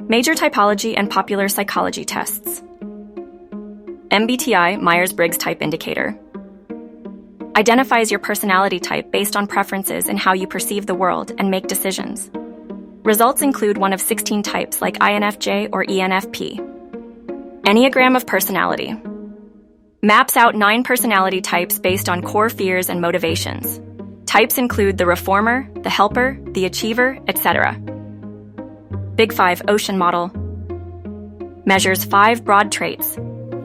Major typology and popular psychology tests. MBTI, Myers-Briggs Type Indicator, identifies your personality type based on preferences in how you perceive the world and make decisions. Results include one of 16 types like INFJ or ENFP. Enneagram of personality maps out 9 personality types based on core fears and motivations. Types include the reformer, the helper, the achiever, etc. Big 5 Ocean Model measures 5 broad traits: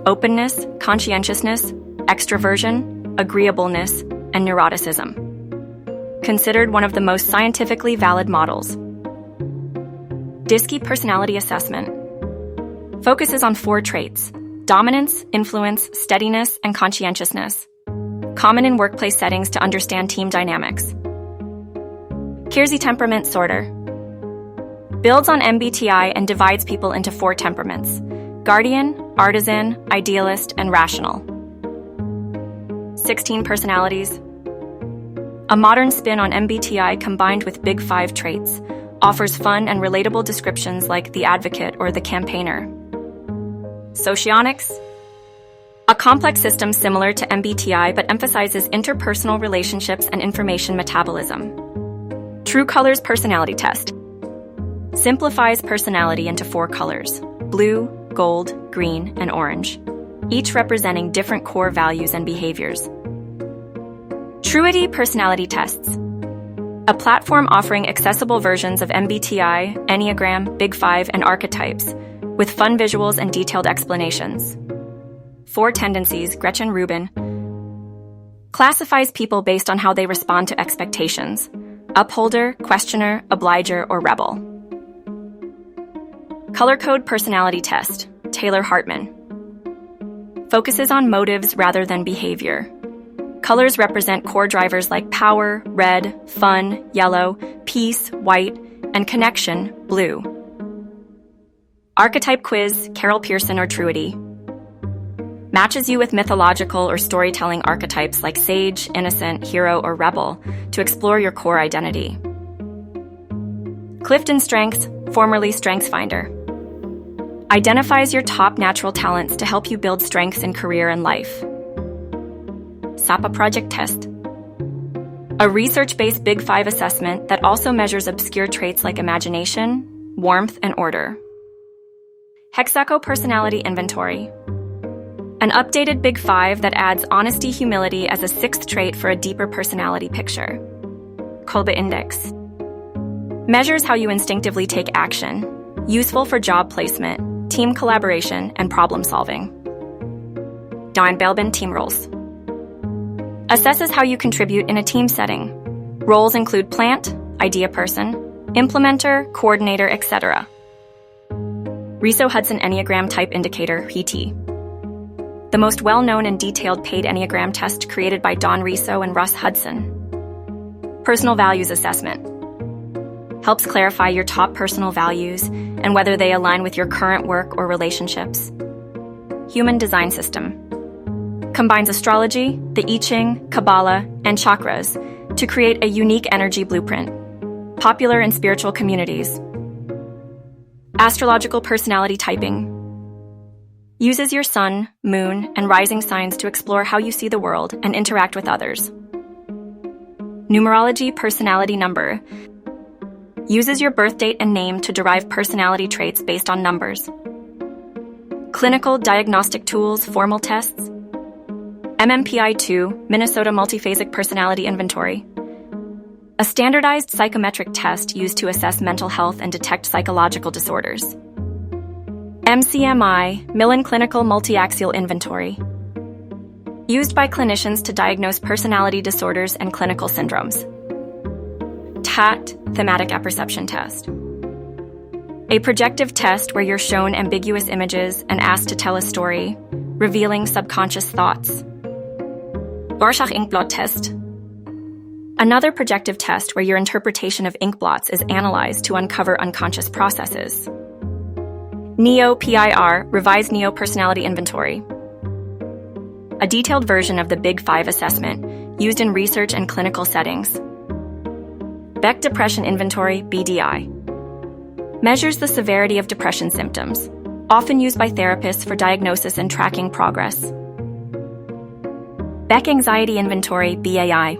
openness, conscientiousness, extroversion, agreeableness, and neuroticism. Considered one of the most scientifically valid models. DISC Personality Assessment focuses on 4 traits: dominance, influence, steadiness, and conscientiousness. Common in workplace settings to understand team dynamics. Keirsey Temperament Sorter builds on MBTI and divides people into 4 temperaments: guardian, artisan, idealist, and rational. 16 personalities. A modern spin on MBTI combined with Big 5 traits offers fun and relatable descriptions like the advocate or the campaigner. Socionics, a complex system similar to MBTI but emphasizes interpersonal relationships and information metabolism. True Colors Personality Test simplifies personality into 4 colors: blue, gold, green, and orange, each representing different core values and behaviors. Truity Personality Tests, a platform offering accessible versions of MBTI, Enneagram, Big 5, and archetypes, with fun visuals and detailed explanations. 4 Tendencies, Gretchen Rubin, classifies people based on how they respond to expectations: upholder, questioner, obliger, or rebel. Color Code Personality Test, Taylor Hartman, focuses on motives rather than behavior. Colors represent core drivers like power, red, fun, yellow, peace, white, and connection, blue. Archetype Quiz, Carol Pearson or Truity, matches you with mythological or storytelling archetypes like sage, innocent, hero, or rebel to explore your core identity. Clifton Strengths, formerly StrengthsFinder, identifies your top natural talents to help you build strengths in career and life. SAPA Project Test, a research-based Big 5 assessment that also measures obscure traits like imagination, warmth, and order. Hexaco Personality Inventory, an updated Big 5 that adds honesty, humility as a 6th trait for a deeper personality picture. Kolbe Index measures how you instinctively take action, useful for job placement, team collaboration, and problem solving. Dine Belbin Team Roles assesses how you contribute in a team setting. Roles include plant, idea person, implementer, coordinator, etc. Riso Hudson Enneagram Type Indicator, HET, the most well-known and detailed paid Enneagram test created by Don Riso and Russ Hudson. Personal Values Assessment helps clarify your top personal values and whether they align with your current work or relationships. Human Design System combines astrology, the I Ching, Kabbalah, and chakras to create a unique energy blueprint, popular in spiritual communities. Astrological Personality Typing uses your sun, moon, and rising signs to explore how you see the world and interact with others. Numerology Personality Number uses your birth date and name to derive personality traits based on numbers. Clinical Diagnostic Tools Formal Tests, MMPI-2, Minnesota Multiphasic Personality Inventory, a standardized psychometric test used to assess mental health and detect psychological disorders. MCMI, Millen Clinical Multiaxial Inventory, used by clinicians to diagnose personality disorders and clinical syndromes. TAT, Thematic Apperception Test, a projective test where you're shown ambiguous images and asked to tell a story, revealing subconscious thoughts. Rorschach Inkblot Test, another projective test where your interpretation of ink blots is analyzed to uncover unconscious processes. NEO-PIR, Revised Neo Personality Inventory, a detailed version of the Big 5 assessment used in research and clinical settings. Beck Depression Inventory, BDI, Measures the severity of depression symptoms, often used by therapists for diagnosis and tracking progress. Beck Anxiety Inventory, BAI.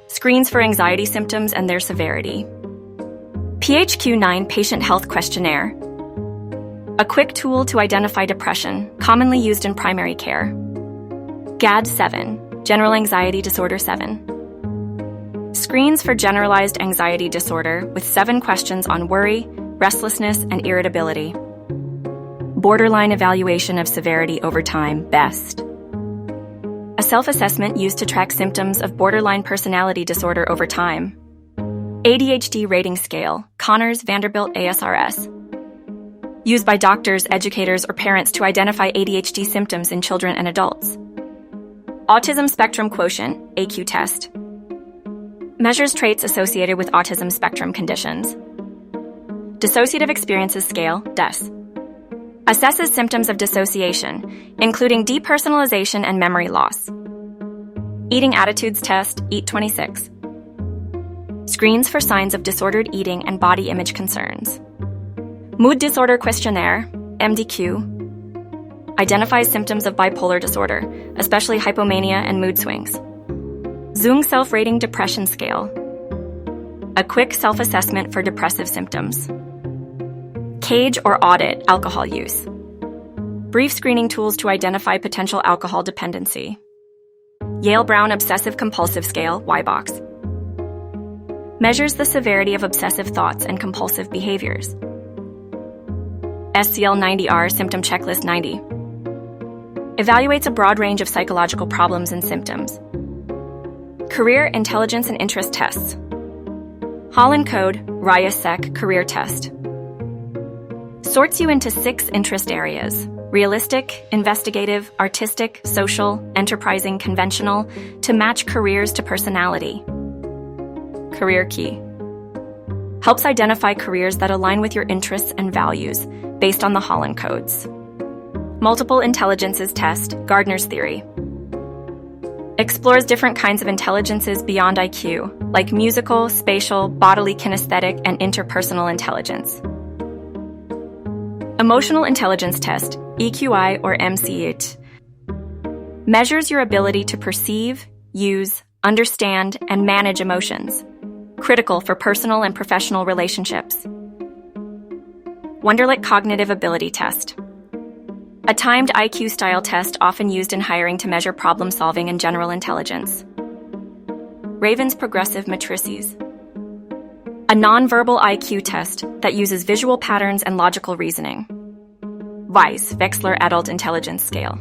Screens for anxiety symptoms and their severity. PHQ-9 Patient Health Questionnaire. A quick tool to identify depression, commonly used in primary care. GAD-7, General Anxiety Disorder 7. Screens for generalized anxiety disorder with 7 questions on worry, restlessness, and irritability. Borderline evaluation of severity over time, BEST. A self-assessment used to track symptoms of borderline personality disorder over time. ADHD Rating Scale, Connors Vanderbilt ASRS. Used by doctors, educators, or parents to identify ADHD symptoms in children and adults. Autism Spectrum Quotient, AQ test. Measures traits associated with autism spectrum conditions. Dissociative Experiences Scale, DES. Assesses symptoms of dissociation, including depersonalization and memory loss. Eating Attitudes Test, EAT-26. Screens for signs of disordered eating and body image concerns. Mood Disorder Questionnaire, MDQ. Identifies symptoms of bipolar disorder, especially hypomania and mood swings. Zung Self-Rating Depression Scale. A quick self-assessment for depressive symptoms. CAGE or Audit Alcohol Use. Brief screening tools to identify potential alcohol dependency. Yale-Brown Obsessive Compulsive Scale, YBOX. Measures the severity of obsessive thoughts and compulsive behaviors. SCL-90R Symptom Checklist 90. Evaluates a broad range of psychological problems and symptoms. Career, Intelligence, and Interest Tests. Holland Code, RIAS-SEC Career Test. Sorts you into 6 interest areas: realistic, investigative, artistic, social, enterprising, conventional, to match careers to personality. Career Key. Helps identify careers that align with your interests and values based on the Holland Codes. Multiple Intelligences Test, Gardner's Theory. Explores different kinds of intelligences beyond IQ, like musical, spatial, bodily kinesthetic, and interpersonal intelligence. Emotional Intelligence Test, EQI or MCIT. Measures your ability to perceive, use, understand, and manage emotions. Critical for personal and professional relationships. Wonderlic Cognitive Ability Test. A timed IQ-style test often used in hiring to measure problem-solving and general intelligence. Raven's Progressive Matrices. A nonverbal IQ test that uses visual patterns and logical reasoning. Weiss Wechsler Adult Intelligence Scale.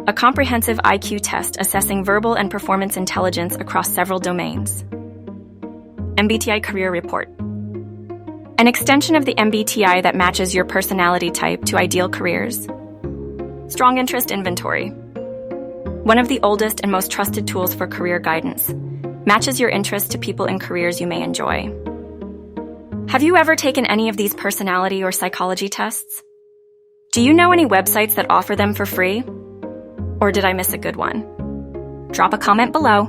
A comprehensive IQ test assessing verbal and performance intelligence across several domains. MBTI Career Report. An extension of the MBTI that matches your personality type to ideal careers. Strong Interest Inventory. One of the oldest and most trusted tools for career guidance. Matches your interests to people in careers you may enjoy. Have you ever taken any of these personality or psychology tests? Do you know any websites that offer them for free? Or did I miss a good one? Drop a comment below.